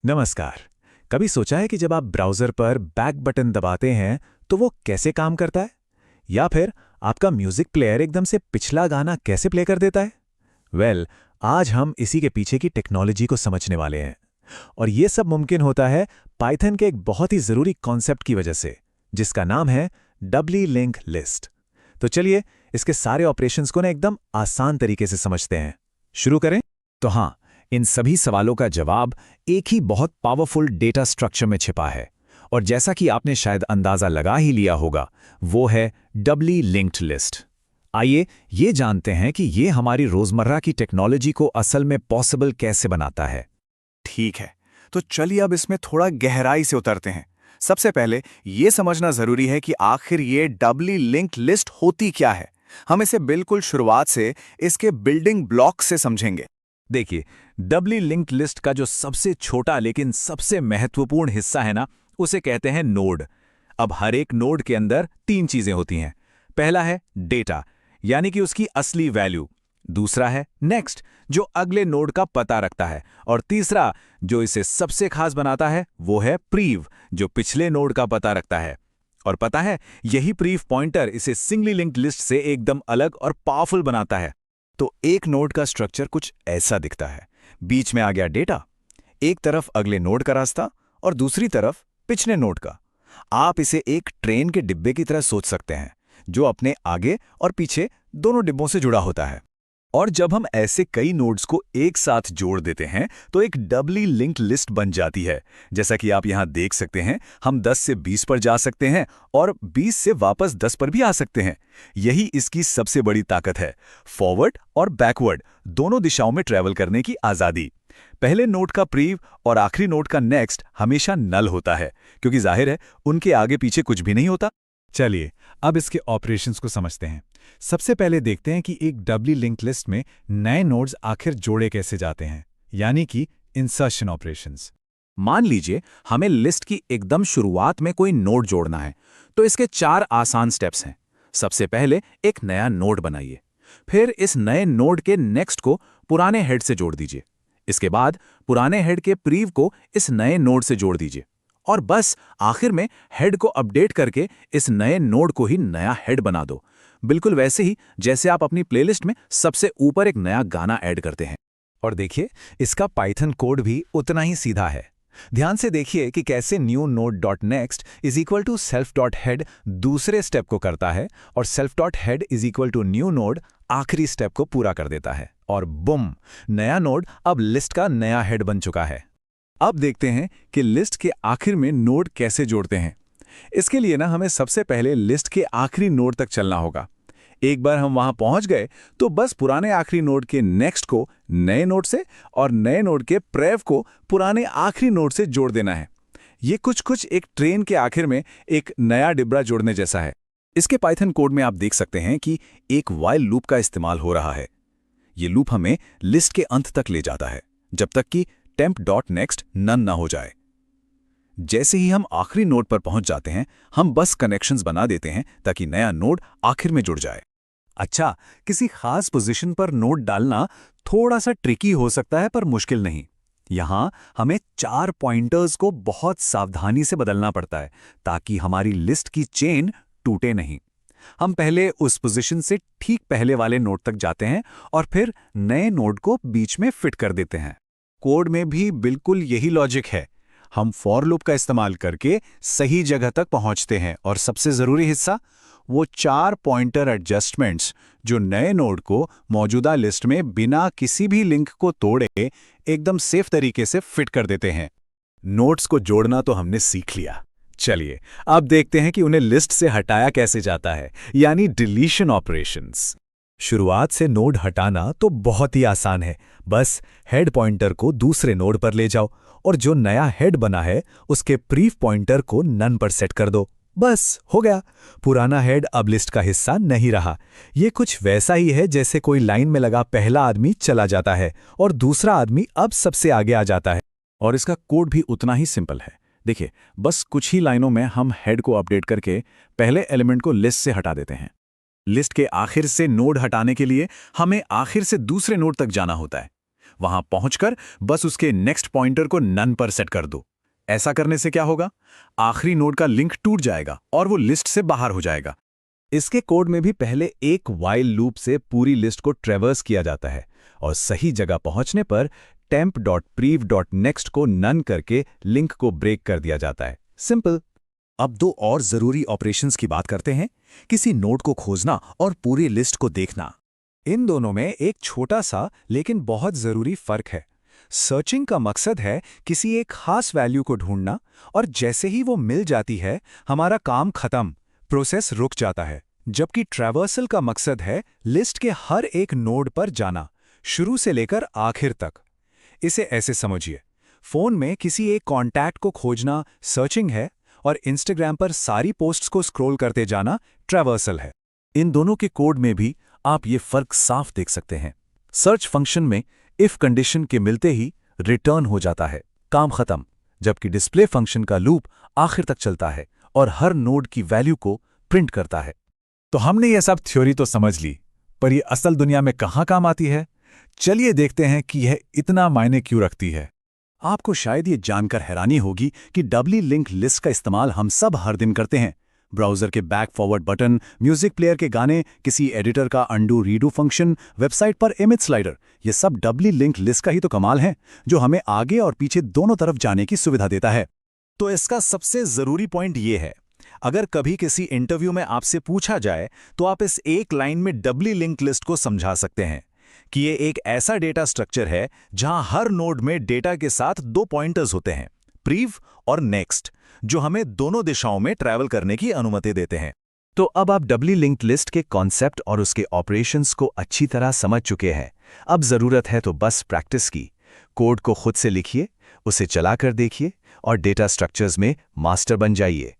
नमस्कार। कभी सोचा है कि जब आप ब्राउज़र पर बैक बटन दबाते हैं तो वो कैसे काम करता है? या फिर आपका म्यूज़िक प्लेयर एकदम से पिछला गाना कैसे प्ले कर देता है? आज हम इसी के पीछे की टेक्नोलॉजी को समझने वाले हैं। और ये सब मुमकिन होता है पाइथन के एक बहुत ही ज़रूरी कॉन्सेप्ट की वजह से, जिसका नाम है डबली लिंक लिस्ट। तो चलिए इसके सारे ऑपरेशंस को ना एकदम आसान तरीके से समझते हैं। शुरू करें? तो हाँ, इन सभी सवालों का जवाब एक ही बहुत पावरफुल डेटा स्ट्रक्चर में छिपा है। और जैसा कि आपने शायद अंदाजा लगा ही लिया होगा, वो है डबली लिंक्ड लिस्ट। आइए ये जानते हैं कि ये हमारी रोजमर्रा की टेक्नोलॉजी को असल में पॉसिबल कैसे बनाता है। ठीक है, तो चलिए अब इसमें थोड़ा गहराई से उतरते हैं। सबसे पहले ये समझना जरूरी है कि आखिर ये डबली लिंक्ड लिस्ट होती क्या है। हम इसे बिल्कुल शुरुआत से इसके बिल्डिंग ब्लॉक से समझेंगे। देखिए, डबली लिंक्ड लिस्ट का जो सबसे छोटा लेकिन सबसे महत्वपूर्ण हिस्सा है ना, उसे कहते हैं नोड। अब हर एक नोड के अंदर तीन चीजें होती हैं। पहला है डेटा, यानी कि उसकी असली वैल्यू। दूसरा है नेक्स्ट, जो अगले नोड का पता रखता है। और तीसरा, जो इसे सबसे खास बनाता है, वो है प्रीव, जो पिछले नोड का पता रखता है। और पता है, यही प्रीव पॉइंटर इसे सिंगली लिंक्ड लिस्ट से एकदम अलग और पावरफुल बनाता है। तो एक नोड का स्ट्रक्चर कुछ ऐसा दिखता है। बीच में आ गया डेटा, एक तरफ अगले नोड का रास्ता और दूसरी तरफ पिछले नोड का। आप इसे एक ट्रेन के डिब्बे की तरह सोच सकते हैं, जो अपने आगे और पीछे दोनों डिब्बों से जुड़ा होता है। और जब हम ऐसे कई नोड्स को एक साथ जोड़ देते हैं तो एक डबली लिंक्ड लिस्ट बन जाती है। जैसा कि आप यहां देख सकते हैं, हम 10 से 20 पर जा सकते हैं और 20 से वापस 10 पर भी आ सकते हैं। यही इसकी सबसे बड़ी ताकत है, फॉरवर्ड और बैकवर्ड दोनों दिशाओं में ट्रैवल करने की आज़ादी। पहले नोड का प्रीव और आखिरी नोड का नेक्स्ट हमेशा नल होता है, क्योंकि जाहिर है उनके आगे पीछे कुछ भी नहीं होता। चलिए अब इसके ऑपरेशंस को समझते हैं। सबसे पहले देखते हैं कि एक डबली लिंक्ड लिस्ट में नए नोड्स आखिर जोड़े कैसे जाते हैं, यानी कि इंसर्शन ऑपरेशंस। मान लीजिए हमें लिस्ट की एकदम शुरुआत में कोई नोड जोड़ना है, तो इसके 4 आसान स्टेप्स हैं। सबसे पहले एक नया नोड बनाइए। फिर इस नए नोड के नेक्स्ट को पुराने हेड से जोड़ दीजिए। इसके बाद पुराने हेड के प्रीव को इस नए नोड से जोड़ दीजिए। और बस आखिर में हेड को अपडेट करके इस नए नोड को ही नया हेड बना दो। बिल्कुल वैसे ही जैसे आप अपनी प्लेलिस्ट में सबसे ऊपर एक नया गाना ऐड करते हैं। और देखिए, इसका पाइथन कोड भी उतना ही सीधा है। ध्यान से देखिए कि कैसे new node dot next is equal to self dot head दूसरे स्टेप को करता है और self dot head is equal to new node आखिरी स्टेप को पूरा कर देता है। और बुम, नया नोड अब लिस्ट का नया हेड बन चुका है। अब देखते हैं कि लिस्ट के आखिर में नोड कैसे जोड़ते हैं। इसके लिए ना हमें सबसे पहले लिस्ट के आखिरी नोड तक चलना होगा। एक बार हम वहां पहुंच गए तो बस पुराने आखिरी नोड के नेक्स्ट को नए नोड से और नए नोड के प्रेव को पुराने आखिरी नोड से जोड़ देना है। ये कुछ एक ट्रेन के आखिर में एक नया डिब्बा जोड़ने जैसा है। इसके पाइथन कोड में आप देख सकते हैं कि एक व्हाइल लूप का इस्तेमाल हो रहा है। ये लूप हमें लिस्ट के अंत तक ले जाता है, जब तक कि temp डॉट नेक्स्ट नन ना हो जाए। जैसे ही हम आखिरी नोड पर पहुंच जाते हैं, हम बस कनेक्शंस बना देते हैं ताकि नया नोड आखिर में जुड़ जाए। अच्छा, किसी खास पोजीशन पर नोड डालना थोड़ा सा ट्रिकी हो सकता है, पर मुश्किल नहीं। यहां हमें 4 पॉइंटर्स को बहुत सावधानी से बदलना पड़ता है ताकि हमारी लिस्ट की चेन टूटे नहीं। हम पहले उस पोजीशन से ठीक पहले वाले नोड तक जाते हैं और फिर नए नोड को बीच में फिट कर देते हैं। कोड में भी बिल्कुल यही लॉजिक है। हम फॉर लूप का इस्तेमाल करके सही जगह तक पहुंचते हैं और सबसे जरूरी हिस्सा, वो 4 पॉइंटर एडजस्टमेंट्स जो नए नोड को मौजूदा लिस्ट में बिना किसी भी लिंक को तोड़े एकदम सेफ तरीके से फिट कर देते हैं। नोड्स को जोड़ना तो हमने सीख लिया। चलिए अब देखते हैं कि उन्हें लिस्ट से हटाया कैसे जाता है, यानी डिलीशन ऑपरेशंस। शुरुआत से नोड हटाना तो बहुत ही आसान है। बस हेड पॉइंटर को दूसरे नोड पर ले जाओ और जो नया हेड बना है उसके प्रीव पॉइंटर को नन पर सेट कर दो। बस हो गया, पुराना हेड अब लिस्ट का हिस्सा नहीं रहा। ये कुछ वैसा ही है जैसे कोई लाइन में लगा पहला आदमी चला जाता है और दूसरा आदमी अब सबसे आगे आ जाता है। और इसका कोड भी उतना ही सिंपल है। देखिए, बस कुछ ही लाइनों में हम हेड को अपडेट करके पहले एलिमेंट को लिस्ट से हटा देते हैं। लिस्ट के आखिर से नोड हटाने के लिए हमें आखिर से दूसरे नोड तक जाना होता है। वहां पहुंचकर बस उसके नेक्स्ट पॉइंटर को नन पर सेट कर दो। ऐसा करने से क्या होगा? आखिरी नोड का लिंक टूट जाएगा और वो लिस्ट से बाहर हो जाएगा। इसके कोड में भी पहले एक while लूप से पूरी लिस्ट को ट्रैवर्स किया जाता है और सही जगह पहुंचने पर temp.prev.next को नन करके लिंक को ब्रेक कर दिया जाता है। सिंपल। अब दो और जरूरी ऑपरेशंस की बात करते हैं, किसी नोड को खोजना और पूरी लिस्ट को देखना। इन दोनों में एक छोटा सा लेकिन बहुत जरूरी फर्क है। सर्चिंग का मकसद है किसी एक खास वैल्यू को ढूंढना, और जैसे ही वो मिल जाती है हमारा काम खत्म, प्रोसेस रुक जाता है। जबकि ट्रैवर्सल का मकसद है लिस्ट के हर एक नोड पर जाना, शुरू से लेकर आखिर तक। इसे ऐसे समझिए, फोन में किसी एक कॉन्टैक्ट को खोजना सर्चिंग है और इंस्टाग्राम पर सारी पोस्ट्स को स्क्रॉल करते जाना ट्रैवर्सल है। इन दोनों के कोड में भी आप ये फर्क साफ देख सकते हैं। सर्च फंक्शन में इफ कंडीशन के मिलते ही रिटर्न हो जाता है, काम खत्म, जबकि डिस्प्ले फंक्शन का लूप आखिर तक चलता है और हर नोड की वैल्यू को प्रिंट करता है। तो हमने ये सब थ्योरी तो समझ ली, पर ये असल दुनिया में कहाँ काम आती है? चलिए देखते हैं कि यह इतना मायने क्यों रखती है। आपको शायद ये जानकर हैरानी होगी कि डबली लिंक लिस्ट का इस्तेमाल हम सब हर दिन करते हैं। ब्राउज़र के back forward button, music player के गाने, किसी एडिटर का अंडू रीडू फंक्शन, वेबसाइट पर इमेज स्लाइडर, ये सब डबली लिंक लिस्ट का ही तो कमाल है, जो हमें आगे और पीछे दोनों तरफ जाने की सुविधा देता है। तो इसका सबसे ज़रूरी पॉइंट ये है, अगर कभी किसी इंटरव्यू में आपसे पूछा जाए तो आप इस एक लाइन में डबली लिंक लिस्ट को समझा सकते हैं कि ये एक ऐसा डेटा स्ट्रक्चर है जहां हर नोड में डेटा के साथ दो पॉइंटर्स होते हैं, प्रीव और नेक्स्ट, जो हमें दोनों दिशाओं में ट्रैवल करने की अनुमति देते हैं। तो अब आप डबली लिंक्ड लिस्ट के कॉन्सेप्ट और उसके ऑपरेशंस को अच्छी तरह समझ चुके हैं। अब ज़रूरत है तो बस प्रैक्टिस की। कोड को खुद से लिखिए, उसे चलाकर देखिए और डेटा स्ट्रक्चर्स में मास्टर बन जाइए।